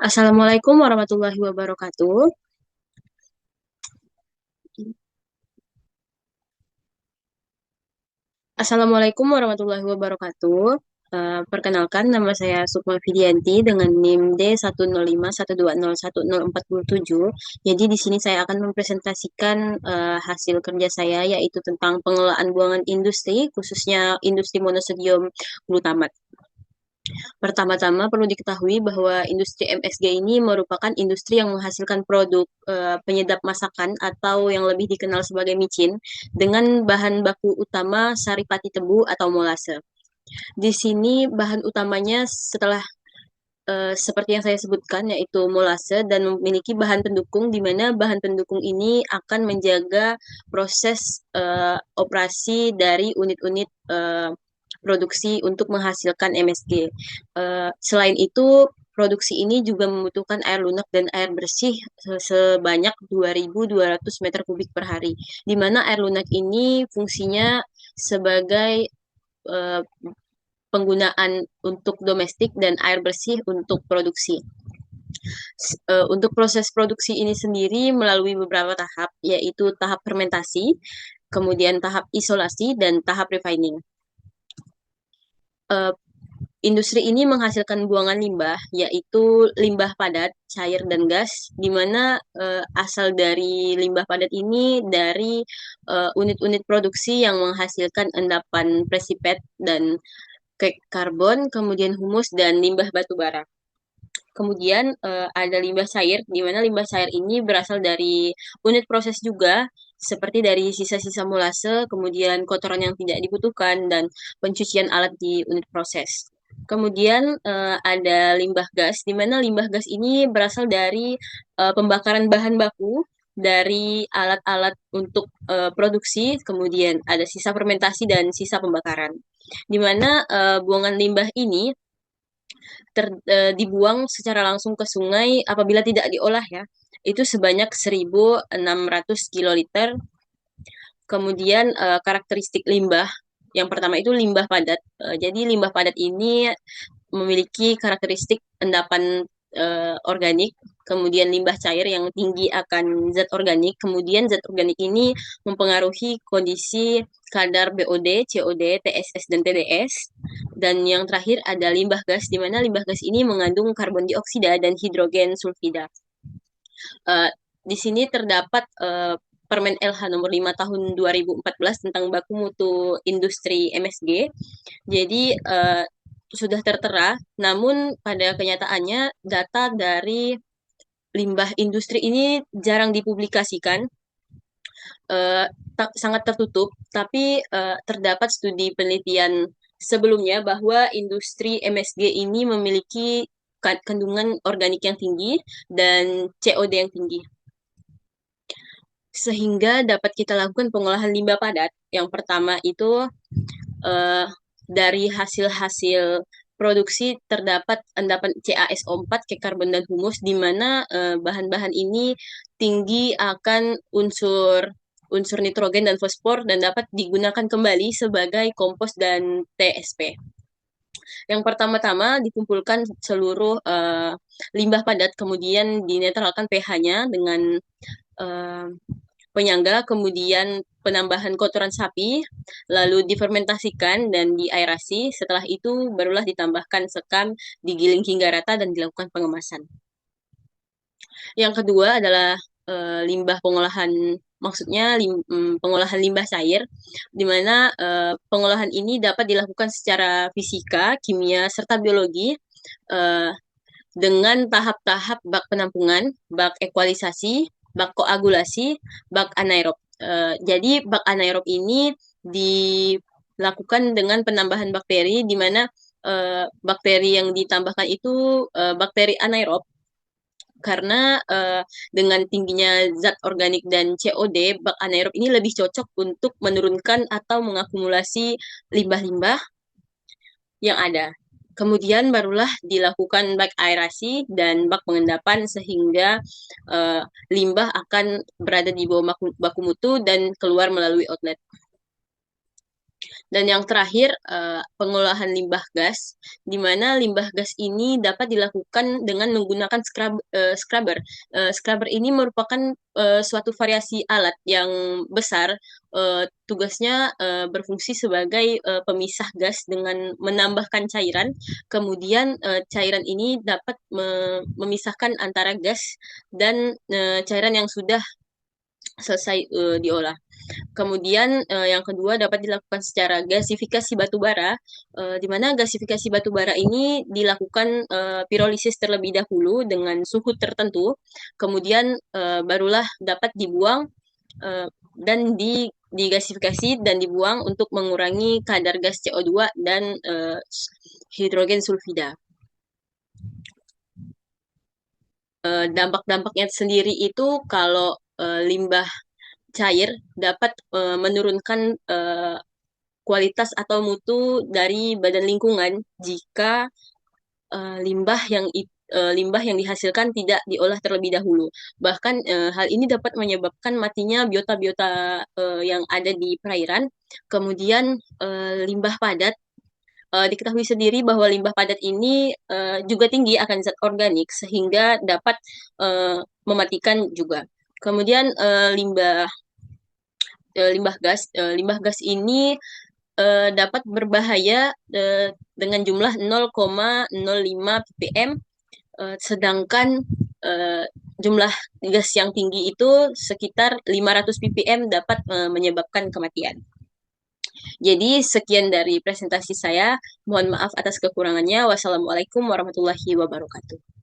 Assalamualaikum warahmatullahi wabarakatuh. Assalamualaikum warahmatullahi wabarakatuh. Perkenalkan, nama saya Sukma Fidianti dengan NIM D10512011047. Jadi di sini saya akan mempresentasikan hasil kerja saya, yaitu tentang pengelolaan buangan industri, khususnya industri monosodium glutamat. Pertama-tama perlu diketahui bahwa industri MSG ini merupakan industri yang menghasilkan produk penyedap masakan atau yang lebih dikenal sebagai micin dengan bahan baku utama saripati tebu atau molase. Di sini bahan utamanya setelah seperti yang saya sebutkan yaitu molase dan memiliki bahan pendukung di mana bahan pendukung ini akan menjaga proses operasi dari unit-unit produksi untuk menghasilkan MSG. Selain itu, produksi ini juga membutuhkan air lunak dan air bersih sebanyak 2.200 meter kubik per hari, di mana air lunak ini fungsinya sebagai eh, penggunaan untuk domestik dan air bersih untuk produksi. Untuk proses produksi ini sendiri melalui beberapa tahap, yaitu tahap fermentasi, kemudian tahap isolasi, dan tahap refining. Eh, Industri ini menghasilkan buangan limbah, yaitu limbah padat, cair, dan gas, di mana asal dari limbah padat ini dari unit-unit produksi yang menghasilkan endapan presipet dan kek karbon, kemudian humus, dan limbah batu bara. Kemudian ada limbah cair, di mana limbah cair ini berasal dari unit proses juga, seperti dari sisa-sisa molase, kemudian kotoran yang tidak dibutuhkan, dan pencucian alat di unit proses. Kemudian ada limbah gas, di mana limbah gas ini berasal dari pembakaran bahan baku dari alat-alat untuk produksi, kemudian ada sisa fermentasi dan sisa pembakaran. Di mana buangan limbah ini dibuang secara langsung ke sungai apabila tidak diolah ya. Itu sebanyak 1.600 kiloliter. Kemudian karakteristik limbah. Yang pertama itu limbah padat. Jadi limbah padat ini memiliki karakteristik endapan organik, kemudian limbah cair yang tinggi akan zat organik, kemudian zat organik ini mempengaruhi kondisi kadar BOD, COD, TSS, dan TDS. Dan yang terakhir ada limbah gas, di mana limbah gas ini mengandung karbon dioksida dan hidrogen sulfida. Uh, di sini terdapat Permen LH nomor 5 tahun 2014 tentang baku mutu industri MSG. Jadi sudah tertera, namun pada kenyataannya data dari limbah industri ini jarang dipublikasikan, sangat tertutup, tapi terdapat studi penelitian sebelumnya bahwa industri MSG ini memiliki kandungan organik yang tinggi dan COD yang tinggi. Sehingga dapat kita lakukan pengolahan limbah padat. Yang pertama itu eh, dari hasil-hasil produksi terdapat endapan CaSO4, kek karbon dan humus, di mana bahan-bahan ini tinggi akan unsur unsur nitrogen dan fosfor dan dapat digunakan kembali sebagai kompos dan TSP. Yang pertama-tama dikumpulkan seluruh limbah padat, kemudian dinetralkan pH-nya dengan uh, penyangga, kemudian penambahan kotoran sapi, lalu difermentasikan dan diaerasi. Setelah itu barulah ditambahkan sekam, digiling hingga rata dan dilakukan pengemasan. Yang kedua adalah limbah pengolahan, maksudnya pengolahan limbah cair, di mana pengolahan ini dapat dilakukan secara fisika, kimia, serta biologi uh, dengan tahap-tahap bak penampungan, bak ekualisasi, bak koagulasi, bak anaerob. Jadi bak anaerob ini dilakukan dengan penambahan bakteri, di mana bakteri yang ditambahkan itu bakteri anaerob, karena dengan tingginya zat organik dan COD, bak anaerob ini lebih cocok untuk menurunkan atau mengakumulasi limbah-limbah yang ada. Kemudian barulah dilakukan bak aerasi dan bak pengendapan sehingga limbah akan berada di bawah baku mutu dan keluar melalui outlet. Dan yang terakhir, pengolahan limbah gas, di mana limbah gas ini dapat dilakukan dengan menggunakan scrubber. Scrubber ini merupakan suatu variasi alat yang besar. Tugasnya berfungsi sebagai pemisah gas dengan menambahkan cairan. Kemudian cairan ini dapat memisahkan antara gas dan cairan yang sudah selesai diolah. Kemudian yang kedua dapat dilakukan secara gasifikasi batu bara, di mana gasifikasi batu bara ini dilakukan pirolisis terlebih dahulu dengan suhu tertentu, kemudian barulah dapat dibuang dan digasifikasi dan dibuang untuk mengurangi kadar gas CO2 dan hidrogen sulfida. Dampak-dampaknya sendiri itu kalau limbah cair dapat menurunkan kualitas atau mutu dari badan lingkungan jika limbah yang dihasilkan tidak diolah terlebih dahulu. Bahkan hal ini dapat menyebabkan matinya biota-biota yang ada di perairan. Kemudian limbah padat, diketahui sendiri bahwa limbah padat ini juga tinggi akan zat organik sehingga dapat mematikan juga. Kemudian limbah gas ini dapat berbahaya dengan jumlah 0,05 ppm, sedangkan jumlah gas yang tinggi itu sekitar 500 ppm dapat menyebabkan kematian. Jadi sekian dari presentasi saya. Mohon maaf atas kekurangannya. Wassalamualaikum warahmatullahi wabarakatuh.